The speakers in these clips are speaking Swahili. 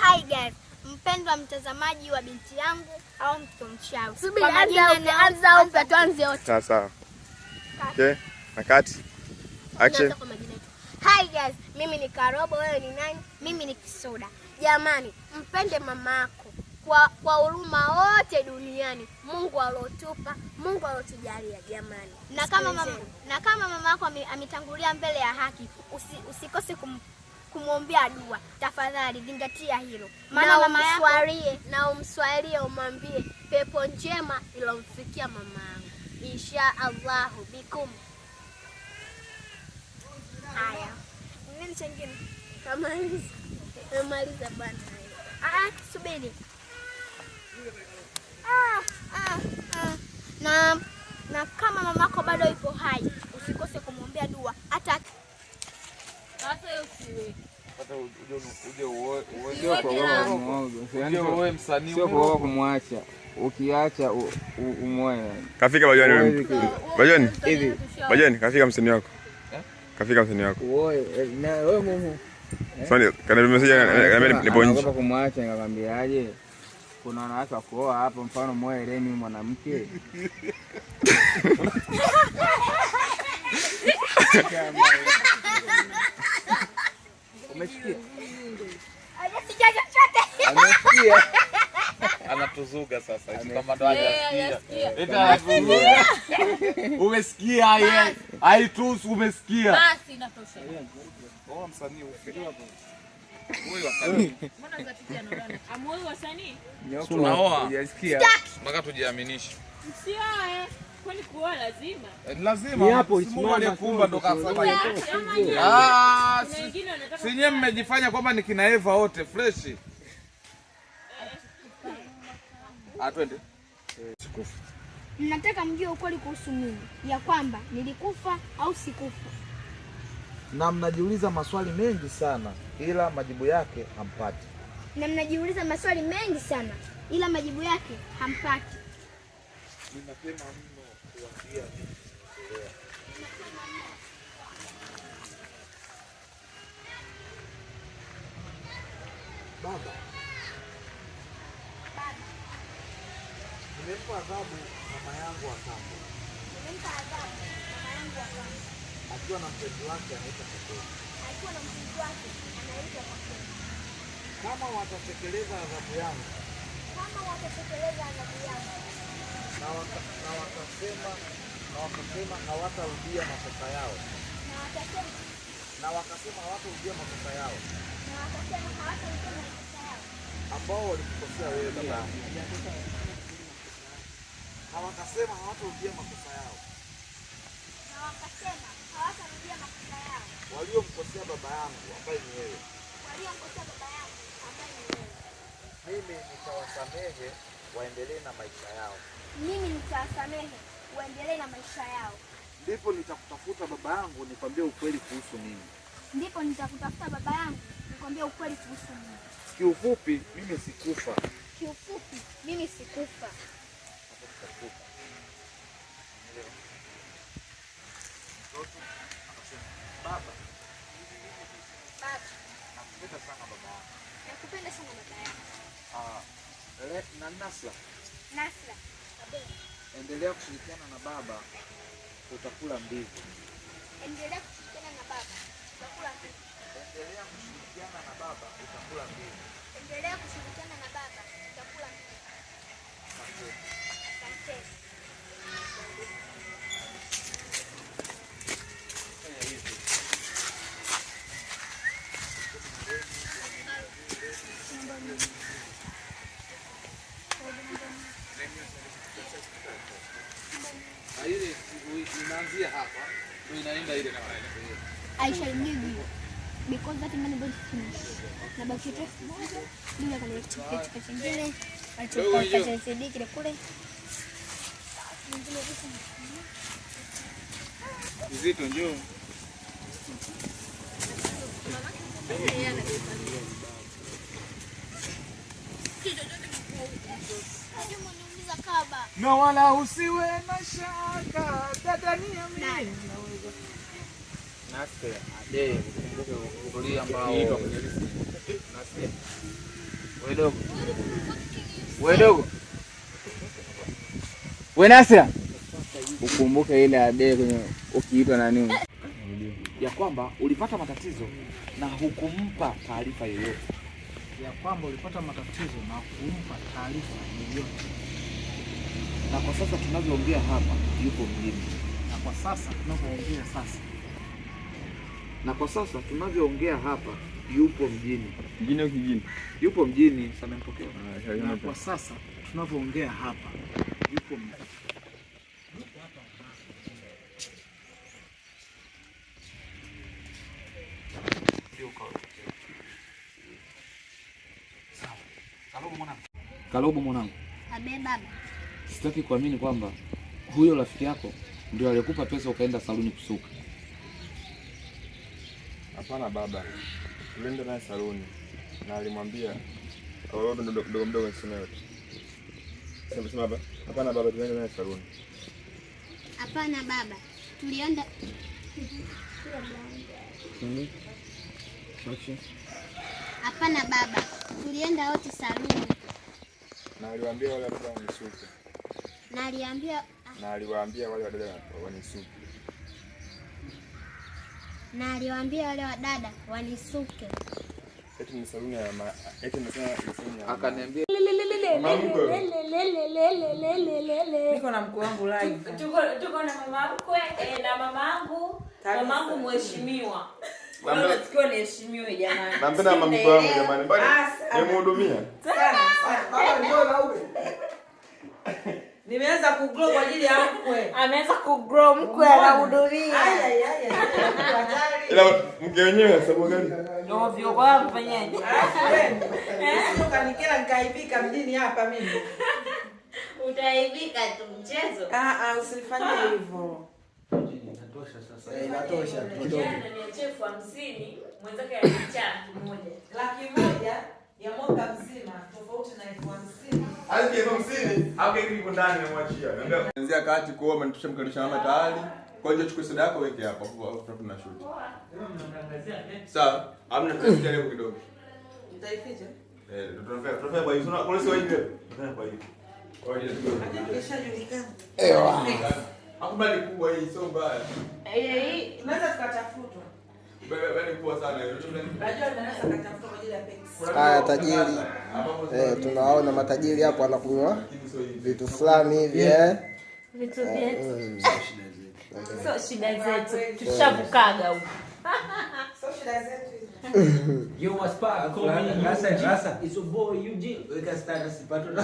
Hi guys, mpendwa mtazamaji wa binti yangu au mtoto mchawi. Kwa majina anza upe tuanze wote. Sawa sawa. Okay, na kati. Action. Hi guys, mimi ni Karobo, wewe ni nani? Mimi ni Kisoda. Jamani, mpende mama yako kwa huruma wote duniani. Mungu alotupa, Mungu alotujalia jamani. Na kama mama yako ametangulia mbele ya haki, usikose kumwombea dua. Tafadhali zingatia hilo. Maana mama yako umswalie umwambie pepo njema ilomfikia mama yangu. Insha Allah bikum. Haya. Nini chengine? Maliza bana. Subiri. Na kama mamako bado ipo hai, usikose kumwombea dua. Hata sio kumwacha, ukiacha umoe. Kafika Bajoni. Bajoni. Hivi. Bajoni, kafika msanii wako. Kafika msanii wako. Na wewe mumu. Sasa kana message nipo nje. Kwa kumwacha ngakwambiaje? Kuna wanawake wa kuoa hapo, mfano moe Remi mwanamke. Umesikia? Amesikia. Anatuzuga sasa. Kama ndo hajasikia. Anazuga. Umesikia yeye? Haitusu umesikia? Basi inatosha. Oh, msanii ufe. Wewe wasanii. Mbona unatikia naona? Amoi wasanii? Tunaoa. Hujasikia? Mpaka tujiaminishe. Usiae. Kwani kuoa lazima? Lazima. Hapo Mungu aliyekuumba ndo kafanya. Si nyewe mmejifanya kwamba ni kina Eva wote fresh. Twende. Sikufa. Nataka mjue ukweli kuhusu mimi, ya kwamba nilikufa au sikufa. Na mnajiuliza maswali mengi sana ila majibu yake hampati. Ninapenda mno kuambia nikuelewa. Baba. Nimempa adhabu mama yangu wa kambo. Akiwa na mpenzi wake anaitwa Kapeni. Kama watatekeleza adhabu yangu. Na wakasema hawatarudia makosa yao. Ambao walikukosea wewe baba. Hawakasema hawatarudia makosa yao. Waliomkosea baba yangu ambaye ni wewe. Mimi nitawasamehe waendelee na maisha yao. Ndipo nitakutafuta baba yangu nikwambie ukweli kuhusu mimi. Kiufupi mimi sikufa. Baba. Nakupenda sana baba yangu. Na Nasla. Endelea kushirikiana na baba utakula mbivu. Ile inaanzia hapa, ndio inaenda ile kama ile. I shall give you because that money will finish. Na baki tu moja bila kama kitu kingine. Alichopata CD kile kule. Zito njoo. Na wala usiwe na shaka dada niamini. Nasikia ade kumbuke kulia ambao nasikia Wewe dogo. Wewe Nasra. Ukumbuke ile ade kwenye ukiitwa na nini? Ya kwamba ulipata matatizo na hukumpa taarifa yoyote. Ya kwamba ulipata matatizo na hukumpa taarifa yoyote. Na kwa sasa tunavyoongea hapa yupo mjini. Na kwa sasa tunavyoongea hapa yupo mjini. Mjini au kijini? Yupo mjini, samempokea. Na kwa sasa tunavyoongea hapa yupo mjini. Kalobo mwanangu. Abe baba. Sitaki kuamini kwamba huyo rafiki yako ndio aliyekupa pesa ukaenda saluni kusuka. Hapana baba. Tulienda naye saluni na alimwambia au mdogo niseme yote. Sema baba. Hapana baba, tulienda naye saluni. Hapana baba. Tulienda Hapana baba. Tulienda wote saluni. Na aliwaambia wale wadada wanisuke. Na aliwaambia wale wadada wanisuke. Eti ni saluni ya Akaniambia niko na mkuu wangu live. Tuko na mama mkwe na mamangu. Mamangu mheshimiwa. Wewe unatakiwa niheshimiwe jamani. Nampenda mama mkwe wangu jamani. Bali nimhudumia. Sana. Nimeanza kugrow kwa ajili ya mkwe. Ameanza kugrow mkwe anahudumia. Ila mke wenyewe sababu gani? Ovyo kwa kufanyaje? Sio kanikela nikaibika mjini hapa mimi. Utaibika tu mchezo. Usifanye hivyo. Inatosha sasa. Inatosha kidogo. Jana niachie 50, mwenzake alicha moja. 100,000 ya mwaka mzima tofauti na 50,000. Hadi 50,000 au kile kiko ndani namwachia. Naambia kuanzia kati kuoa mnatosha mkaribisha mama tayari. Kwa hiyo chukua soda yako weke hapa hapo tuna shoot. Sawa, amna tusikia leo kidogo. Utaificha? Tunafanya kwa hiyo kuna sio hivi. Tunafanya kwa hiyo. Kwa hiyo Keshajulikana. hakubali kubwa hii sio mbaya. Tunaweza tukatafutwa. Bali kubwa sana hiyo. Unajua tunaweza tukatafutwa kwa ajili ya pesa. Haya tajiri. Tunaona matajiri hapo wanakunywa vitu fulani hivi Vitu vyetu. Sio shida zetu. Tushavukaga huko. Sio shida zetu. You must park. Rasa. It's a boy Eugene. We can start as pato.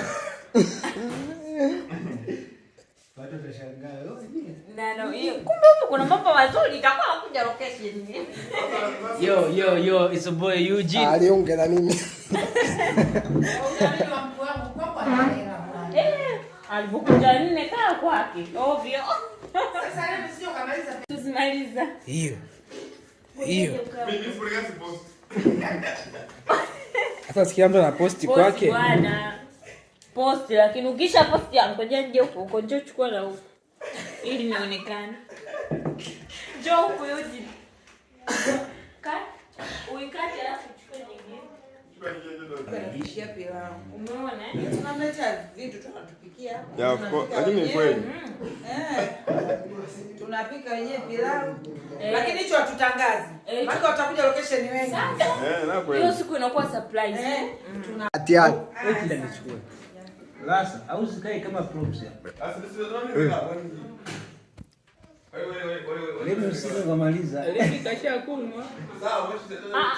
Pato tashangaa No. Kumbe kuna mambo mazuri itakuwa nakuja location. Yo, it's a boy Eugene. Aliunge na mimi. Alipokuja 4 kaa kwake. Ovyo. Sasa leo sio kamaliza. Tusimaliza. Hiyo. Mimi sipeleka post. Hata sikia mtu ana posti kwake. Bwana. Post lakini ukisha post yangu nje huko njoo chukua na huko. Ili nionekane. Njoo huko yoji. Uikate alafu chukue nyingine. Tunabishia pilau. Umeona? Tunaleta vitu tunatupikia. Ya of course, lakini kweli. Tunapika wenyewe pilau. Lakini hicho hatutangazi. Maana watakuja location wengi. Na kweli. Hiyo siku inakuwa surprise. Atiani. Wewe kila nichukue. Rasa, au sikae kama props hapa. Sasa ndio Leo usije kumaliza. Leo kashakunywa.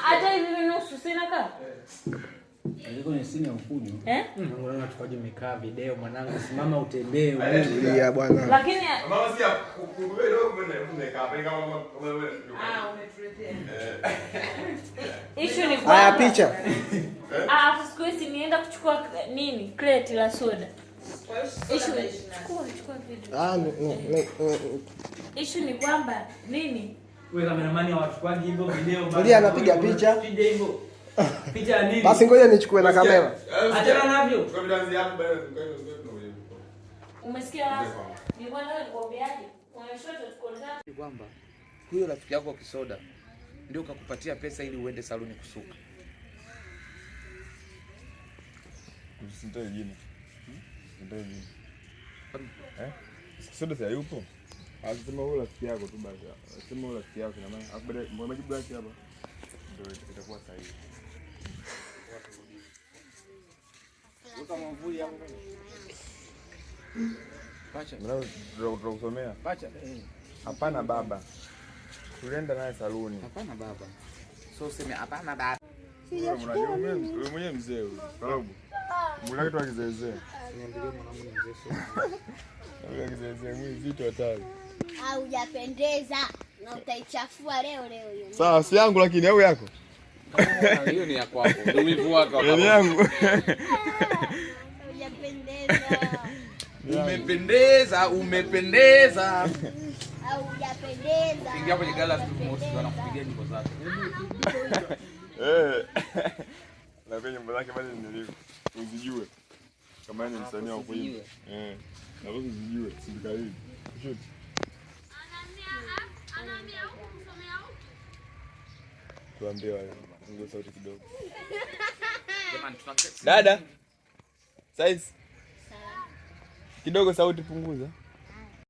Hata hivi nusu sina kaa. Niko ni sina ukunywa. Unaona tukaje umekaa video mwanangu, simama utembee Tulia bwana. Lakini mama si kubebe leo umekaa kama umetuletea. Issue ni kwamba Haya picha. Siku hizi nienda kuchukua nini? Crate la soda. Issue chukua video. Issue ni kwamba nini? Wewe kameramani hawachukui hivyo video bado. Tulia anapiga picha. Piga hivyo. Picha nini? Basi ngoja nichukue na kamera. Achana navyo. Kwa bidanzi yako bado Umesikia wapi? Nilikuwa nataka nikwambiaje? Unashoto tukonana kwamba huyo rafiki yako Kisoda ndio kakupatia pesa ili uende saluni kusuka. Usinitoe jina. Ndio jina. Kisoda si hayupo? Asema wewe rafiki yako tu basi. Asema wewe rafiki yako na maana akubada majibu yake hapa. Ndio itakuwa sahihi. Weka mwavuli hapo. Pacha, ndio kusomea. Pacha. Hapana baba. Tulienda naye saluni. Hapana baba. So useme hapana baba. Wewe mwenyewe mzee huyo. Karibu. Mbona kitu akizezea? Niambilie mwanangu ni mzee sana. Wewe akizezea mwili vitu hatari. Haujapendeza na utaichafua leo hiyo. Sawa, si yangu lakini au yako? Hiyo ni ya kwako. Umivu wako. Ni yangu. Haujapendeza. Umependeza. Haujapendeza. Ingia kwenye gala moto wanakupigia nyimbo zake. Na kwenye nyimbo zake bali nilivyo. Usijue. Kama ni msanii wa kuimba. Na wewe usijue, sindikali. Shoot. Tuambie wale. Ngoma sauti kidogo. Jamani tunataka. Dada. Size. Kidogo sauti punguza.